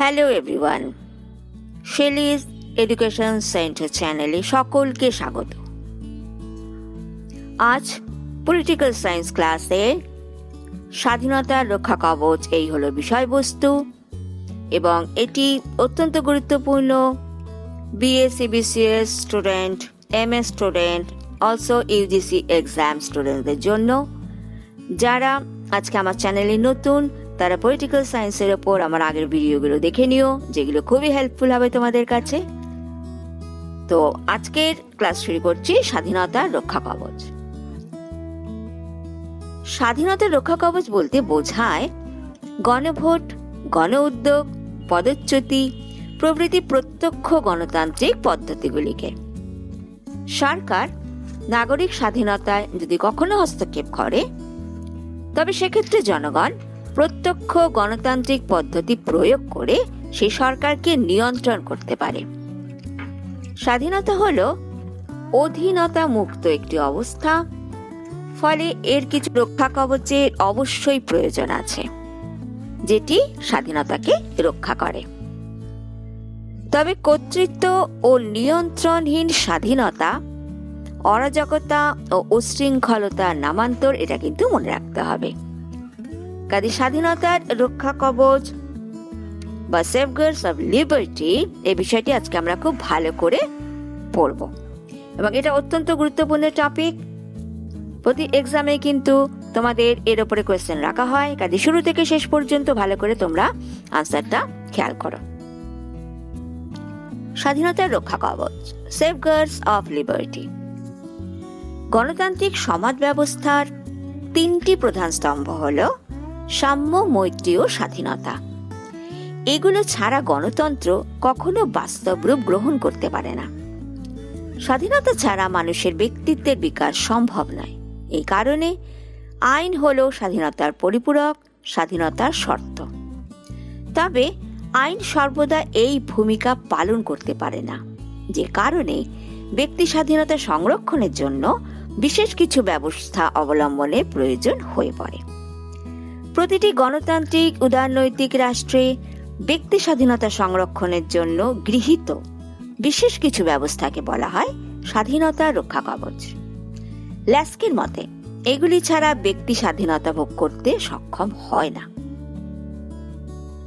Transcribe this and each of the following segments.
Hello everyone, শেলিজ education centre চ্যানেলে সকলকে স্বাগত। আজ পলিটিক্যাল সায়েন্স ক্লাসে স্বাধীনতার রক্ষা কবচ এই হলো বিষয়বস্তু এবং এটি অত্যন্ত গুরুত্বপূর্ণ BA CBCS student, MS student, also UGC exam স্টুডেন্টদের জন্য। যারা আজকে আমার চ্যানেলে নতুন তারা পলিটিক্যাল সায়েন্সের ওপর আমার আগের ভিডিওগুলো দেখে নিও, যেগুলো খুবই হেল্পফুল হবে তোমাদের কাছে। তো আজকের ক্লাস শুরু করছি স্বাধীনতার রক্ষা কবচ। স্বাধীনতার রক্ষা কবচ বলতে বোঝায় গণভোট, গণ উদ্যোগ, পদচ্যুতি প্রভৃতি প্রত্যক্ষ গণতান্ত্রিক পদ্ধতিগুলিকে। সরকার নাগরিক স্বাধীনতায় যদি কখনো হস্তক্ষেপ করে তবে সেক্ষেত্রে জনগণ প্রত্যক্ষ গণতান্ত্রিক পদ্ধতি প্রয়োগ করে সেই সরকারকে নিয়ন্ত্রণ করতে পারে। স্বাধীনতা হলো অধীনতা মুক্ত একটি অবস্থা, ফলে এর কিছু রক্ষা কবচের অবশ্যই প্রয়োজন আছে যেটি স্বাধীনতাকে রক্ষা করে। তবে কর্তৃত্ব ও নিয়ন্ত্রণহীন স্বাধীনতা অরাজকতা ও উশৃঙ্খলতার নামান্তর, এটা কিন্তু মনে রাখতে হবে। কাজে স্বাধীনতার রক্ষা কবচ বা সেফগার্ডস অফ লিবার্টি এই বিষয়টি আজকে আমরা খুব ভালো করে পড়ব এবং এটা অত্যন্ত গুরুত্বপূর্ণ টপিক। প্রতি এক্সামে কিন্তু তোমাদের এর উপরে কোয়েশ্চেন রাখা হয়, কাজে শুরু থেকে শেষ পর্যন্ত ভালো করে তোমরা আনসারটা খেয়াল করো। স্বাধীনতার রক্ষা কবচ, সেফগার্ডস অফ লিবার্টি। গণতান্ত্রিক সমাজ ব্যবস্থার তিনটি প্রধান স্তম্ভ হলো সাম্য, মৈত্রী ও স্বাধীনতা। এগুলো ছাড়া গণতন্ত্র কখনো বাস্তব রূপ গ্রহণ করতে পারে না। স্বাধীনতা ছাড়া মানুষের ব্যক্তিত্বের বিকাশ সম্ভব নয়। এই কারণে আইন হলো স্বাধীনতার পরিপূরক, স্বাধীনতার শর্ত। তবে আইন সর্বদা এই ভূমিকা পালন করতে পারে না, যে কারণে ব্যক্তি স্বাধীনতা সংরক্ষণের জন্য বিশেষ কিছু ব্যবস্থা অবলম্বনের প্রয়োজন হয়ে পড়ে। প্রতিটি গণতান্ত্রিক উদারনৈতিক রাষ্ট্রে ব্যক্তি স্বাধীনতা সংরক্ষণের জন্য গৃহীত বিশেষ কিছু ব্যবস্থাকে বলা হয় স্বাধীনতা রক্ষা কবচ। ল্যাস্কির মতে এগুলি ছাড়া ব্যক্তি স্বাধীনতা ভোগ করতে সক্ষম হয় না।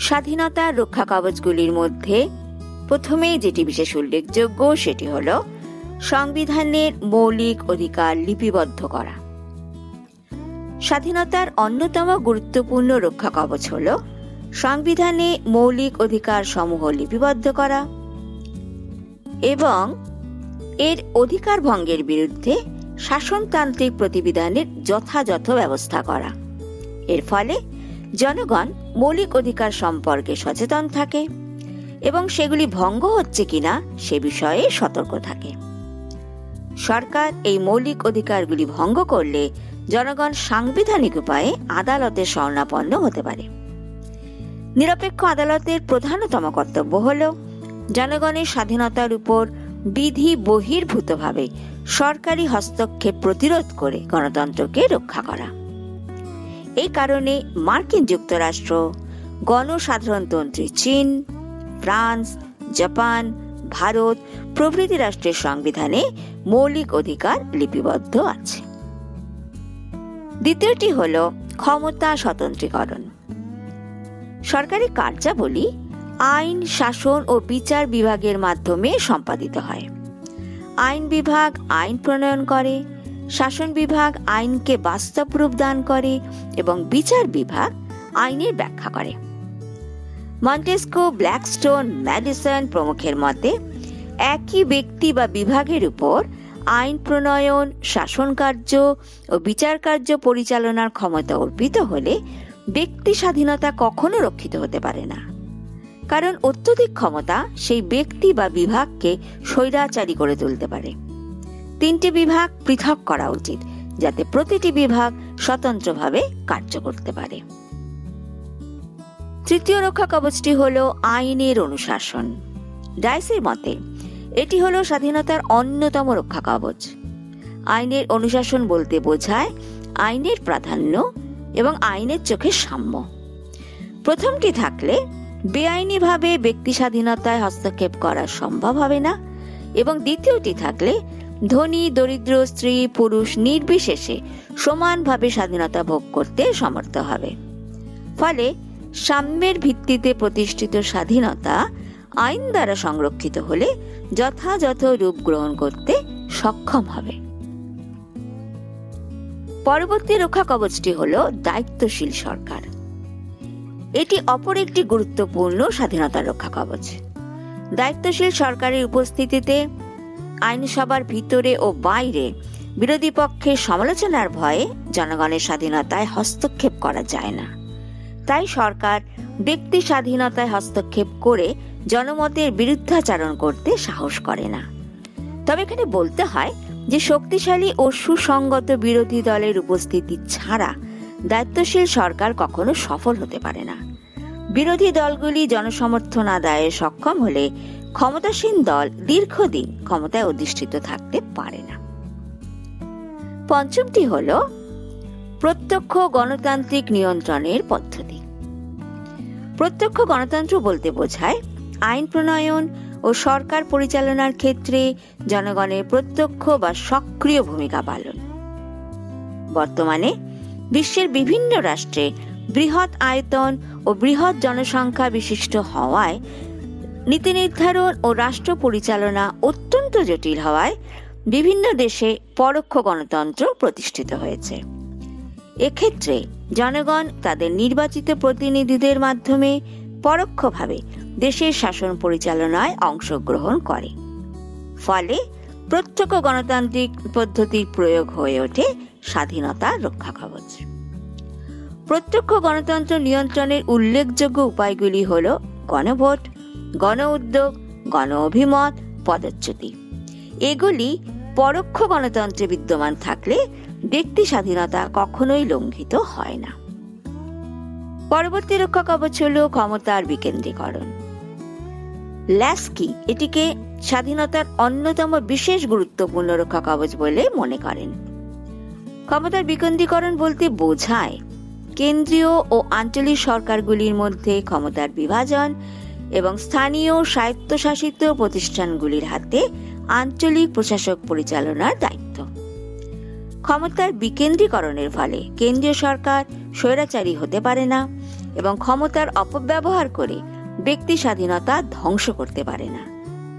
স্বাধীনতা রক্ষা কবচগুলির মধ্যে প্রথমে যেটি বিশেষ উল্লেখযোগ্য সেটি হল সংবিধানের মৌলিক অধিকার লিপিবদ্ধ করা। স্বাধীনতার অন্যতম গুরুত্বপূর্ণ রক্ষা কবচ হল সংবিধানে মৌলিক অধিকার সমূহ লিপিবদ্ধ করা এবং এর অধিকার ভঙ্গের বিরুদ্ধে শাসনতান্ত্রিক প্রতিবিধানের যথাযথ ব্যবস্থা করা। এর ফলে জনগণ মৌলিক অধিকার সম্পর্কে সচেতন থাকে এবং সেগুলি ভঙ্গ হচ্ছে কিনা সে বিষয়ে সতর্ক থাকে। সরকার এই মৌলিক অধিকারগুলি ভঙ্গ করলে জনগণ সাংবিধানিক উপায়ে আদালতের শরণাপন্ন হতে পারে। নিরপেক্ষ আদালতের প্রধানতম কর্তব্য হল জনগণের স্বাধীনতার উপর বিধি বহির্ভূতভাবে সরকারি হস্তক্ষেপ প্রতিরোধ করে গণতন্ত্রকে রক্ষা করা। এই কারণে মার্কিন যুক্তরাষ্ট্র, গণসাধারণতন্ত্রী চীন, ফ্রান্স, জাপান, ভারত প্রভৃতি রাষ্ট্রের সংবিধানে মৌলিক অধিকার লিপিবদ্ধ আছে। দ্বিতীয়টি হল ক্ষমতা স্বতন্ত্রীকরণ। সরকারি কার্যাবলী আইন, শাসন ও বিচার বিভাগের মাধ্যমে সম্পাদিত হয়। আইন বিভাগ আইন প্রণয়ন করে, শাসন বিভাগ আইনকে বাস্তব রূপ দান করে এবং বিচার বিভাগ আইনের ব্যাখ্যা করে। মন্টেস্কো, ব্ল্যাকস্টোন, ম্যাডিসন প্রমুখের মতে একই ব্যক্তি বা বিভাগের উপর আইন প্রণয়ন, শাসন কার্য ও বিচার কার্য পরিচালনার ক্ষমতা অর্পিত হলে ব্যক্তি স্বাধীনতা কখনো রক্ষিত হতে পারে না, কারণ অত্যধিক ক্ষমতা সেই ব্যক্তি বা বিভাগকে স্বৈরাচারী করে তুলতে পারে। তিনটি বিভাগ পৃথক করা উচিত যাতে প্রতিটি বিভাগ স্বতন্ত্রভাবে কার্য করতে পারে। তৃতীয় রক্ষা কবচটি হল আইনের অনুশাসন। ডাইসের মতে এটি হল স্বাধীনতার অন্যতম রক্ষা কবচ। আইনের অনুশাসন বলতে বোঝায় আইনের প্রাধান্য এবং আইনের চোখে সাম্য। প্রথমটি থাকলে বেআইনিভাবে ব্যক্তি স্বাধীনতায় হস্তক্ষেপ করা সম্ভব হবে না, এবং দ্বিতীয়টি থাকলে ধনী দরিদ্র স্ত্রী পুরুষ নির্বিশেষে সমানভাবে স্বাধীনতা ভোগ করতে সমর্থ হবে। ফলে সাম্যের ভিত্তিতে প্রতিষ্ঠিত স্বাধীনতা আইন দ্বারা সংরক্ষিত হলে যথাযথ রূপ গ্রহণ করতে সক্ষম হবে। পরবর্তী রক্ষা কবচটি হল দায়িত্বশীল সরকার। এটি অপর একটি গুরুত্বপূর্ণ স্বাধীনতার রক্ষা কবচ। দায়িত্বশীল সরকারের উপস্থিতিতে আইনসভার ভিতরে ও বাইরে বিরোধী পক্ষের সমালোচনার ভয়ে জনগণের স্বাধীনতায় হস্তক্ষেপ করা যায় না। তাই সরকার ব্যক্তি স্বাধীনতায় হস্তক্ষেপ করে জনমতের বিরুদ্ধাচরণ করতে সাহস করে না। তবে এখানে বলতে হয় যে শক্তিশালী ও সুসংগত বিরোধী দলের উপস্থিতি ছাড়া দায়িত্বশীল সরকার কখনো সফল হতে পারে না। বিরোধী দলগুলি জনসমর্থন আদায়ে সক্ষম হলে ক্ষমতাসীন দল দীর্ঘদিন ক্ষমতায় অধিষ্ঠিত থাকতে পারে না। পঞ্চমটি হল প্রত্যক্ষ গণতান্ত্রিক নিয়ন্ত্রণের পদ্ধতি। প্রত্যক্ষ গণতন্ত্র বলতে বোঝায় আইন প্রণয়ন ও সরকার পরিচালনার ক্ষেত্রে জনগণের প্রত্যক্ষ বা সক্রিয় ভূমিকা পালন। বর্তমানে বিশ্বের বিভিন্ন রাষ্ট্রে বৃহৎ আয়তন ও বৃহৎ জনসংখ্যা বিশিষ্ট হওয়ায় নীতি নির্ধারণ ও রাষ্ট্র পরিচালনা অত্যন্ত জটিল হওয়ায় বিভিন্ন দেশে পরোক্ষ গণতন্ত্র প্রতিষ্ঠিত হয়েছে। এক্ষেত্রে জনগণ তাদের নির্বাচিত প্রতিনিধিদের মাধ্যমে পরোক্ষভাবে দেশের শাসন পরিচালনায় অংশগ্রহণ করে। ফলে প্রত্যক্ষ গণতান্ত্রিক পদ্ধতির প্রয়োগ হয়ে ওঠে স্বাধীনতার রক্ষা কবচ। প্রত্যক্ষ গণতন্ত্র নিয়ন্ত্রণের উল্লেখযোগ্য উপায়গুলি হল গণভোট, গণ উদ্যোগ, গণ অভিমত, পদচ্যুতি। এগুলি পরোক্ষ গণতন্ত্রে বিদ্যমান থাকলে ব্যক্তি স্বাধীনতা কখনোই লঙ্ঘিত হয় না। পরবর্তী রক্ষা কবচ হল ক্ষমতার বিকেন্দ্রীকরণ। ল্যাস্কি এটিকে স্বাধীনতার অন্যতম বিশেষ গুরুত্বপূর্ণ রক্ষা কবচ বলে মনে করেন। ক্ষমতার বিকেন্দ্রীকরণ বলতে বোঝায় কেন্দ্রীয় ও আঞ্চলিক সরকারগুলির মধ্যে ক্ষমতার বিভাজন এবং স্থানীয় স্বায়ত্তশাসিত প্রতিষ্ঠানগুলির হাতে আঞ্চলিক প্রশাসক পরিচালনার দায়িত্ব। ক্ষমতার বিকেন্দ্রীকরণের ফলে কেন্দ্রীয় সরকার স্বৈরাচারী হতে পারে না এবং ক্ষমতার অপব্যবহার করে ব্যক্তি স্বাধীনতা ধ্বংস করতে পারে না।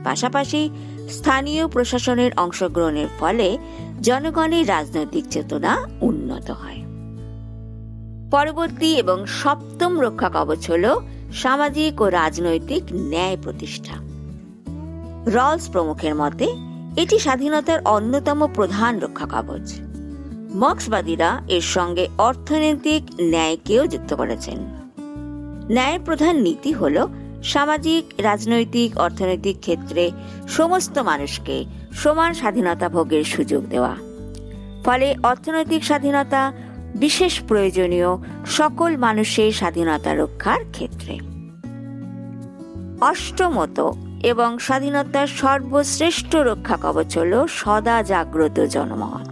পাশাপাশি স্থানীয় প্রশাসনের অংশগ্রহণের ফলে জনগণের রাজনৈতিক চেতনা উন্নত হয়। পরবর্তী এবং সপ্তম রক্ষা কবচ হল সামাজিক ও রাজনৈতিক ন্যায় প্রতিষ্ঠা। রলস প্রমুখের মতে এটি স্বাধীনতার অন্যতম প্রধান রক্ষা কবচ। মার্ক্সবাদীরা এর সঙ্গে অর্থনৈতিক ন্যায়কেও যুক্ত করেছেন। ন্যায়ের প্রধান নীতি হল সামাজিক, রাজনৈতিক, অর্থনৈতিক ক্ষেত্রে সমস্ত মানুষকে সমান স্বাধীনতা ভোগের সুযোগ দেওয়া। ফলে অর্থনৈতিক স্বাধীনতা বিশেষ প্রয়োজনীয় সকল মানুষের স্বাধীনতা রক্ষার ক্ষেত্রে। অষ্টমত এবং স্বাধীনতার সর্বশ্রেষ্ঠ রক্ষা কবচ হল সদা জাগ্রত জনমত।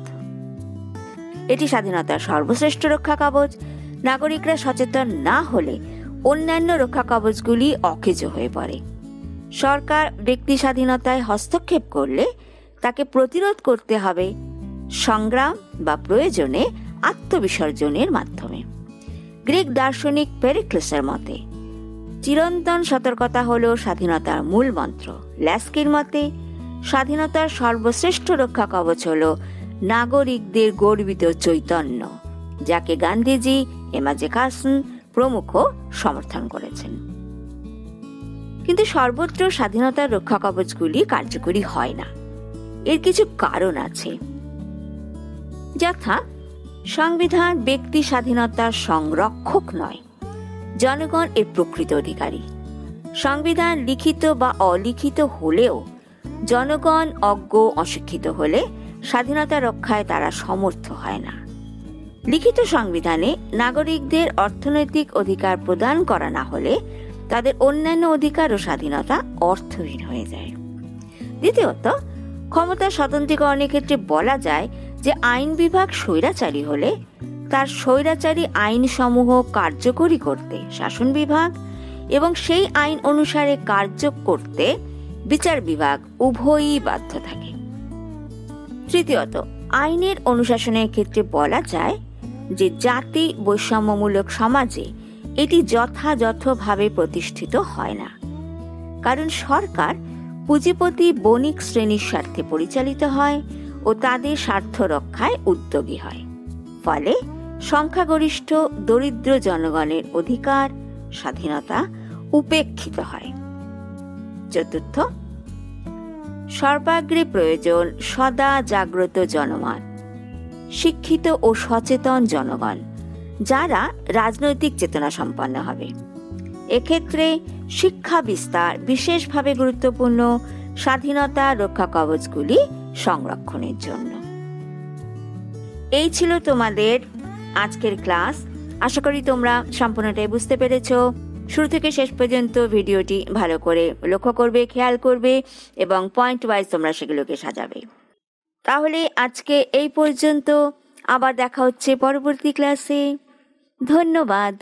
এটি স্বাধীনতার সর্বশ্রেষ্ঠ রক্ষা কবচ। নাগরিকরা সচেতন না হলে অন্যান্য রক্ষা কবচগুলি অকেজো হয়ে পড়ে। সরকার ব্যক্তি স্বাধীনতায় হস্তক্ষেপ করলে তাকে প্রতিরোধ করতে হবে সংগ্রাম বা প্রয়োজনে আত্মবিসর্জনের মাধ্যমে। গ্রিক দার্শনিক পেরিক্লিসের মতে চিরন্তন সতর্কতা হল স্বাধীনতার মূল মন্ত্র। ল্যাস্কির মতে স্বাধীনতার সর্বশ্রেষ্ঠ রক্ষা কবচ হল নাগরিকদের গর্বিত চৈতন্য, যাকে গান্ধীজি, এমা জেফারসন প্রমুখ সমর্থন করেছেন। কিন্তু সর্বত্র স্বাধীনতার রক্ষা কবচগুলি কার্যকরী হয় না। এর কিছু কারণ আছে, যথা সংবিধান ব্যক্তি স্বাধীনতার সংরক্ষক নয়, জনগণ এর প্রকৃত অধিকারী। সংবিধান লিখিত বা অলিখিত হলেও জনগণ অজ্ঞ অশিক্ষিত হলে স্বাধীনতা রক্ষায় তারা সমর্থ হয় না। লিখিত সংবিধানে নাগরিকদের অর্থনৈতিক অধিকার প্রদান করা না হলে তাদের অন্যান্য অধিকার ও স্বাধীনতা অর্থহীন হয়ে যায়। দ্বিতীয়ত, ক্ষমতা স্বতন্ত্রীকরণের ক্ষেত্রে বলা যায় যে আইন বিভাগ স্বৈরাচারী হলে তার স্বৈরাচারী আইনসমূহ কার্যকরী করতে শাসন বিভাগ এবং সেই আইন অনুসারে কার্য করতে বিচার বিভাগ উভয়ই বাধ্য থাকে। তৃতীয়ত, আইনের অনুশাসনের ক্ষেত্রে বলা যায় যে জাতি বৈষম্যমূলক সমাজে এটি যথাযথভাবে প্রতিষ্ঠিত হয় না, কারণ সরকার পুঁজিপতি বণিক শ্রেণীর স্বার্থে পরিচালিত হয় ও তাদের স্বার্থ রক্ষায় উদ্যোগী হয়। ফলে সংখ্যাগরিষ্ঠ দরিদ্র জনগণের অধিকার স্বাধীনতা উপেক্ষিত হয়। চতুর্থ, সর্বাগ্রে প্রয়োজন সদা জাগ্রত জনমন, শিক্ষিত ও সচেতন জনগণ, যারা রাজনৈতিক চেতনা সম্পন্ন হবে। এক্ষেত্রে শিক্ষা বিস্তার বিশেষভাবে গুরুত্বপূর্ণ স্বাধীনতা রক্ষা কবচগুলি সংরক্ষণের জন্য। এই ছিল তোমাদের আজকের ক্লাস। আশা করি তোমরা সম্পূর্ণটাই বুঝতে পেরেছো। শুরু থেকে শেষ পর্যন্ত ভিডিওটি ভালো করে লক্ষ্য করবে, খেয়াল করবে এবং পয়েন্ট ওয়াইজ তোমরা সেগুলোকে সাজাবে। তাহলে আজকে এই পর্যন্ত, আবার দেখা হচ্ছে পরবর্তী ক্লাসে। ধন্যবাদ।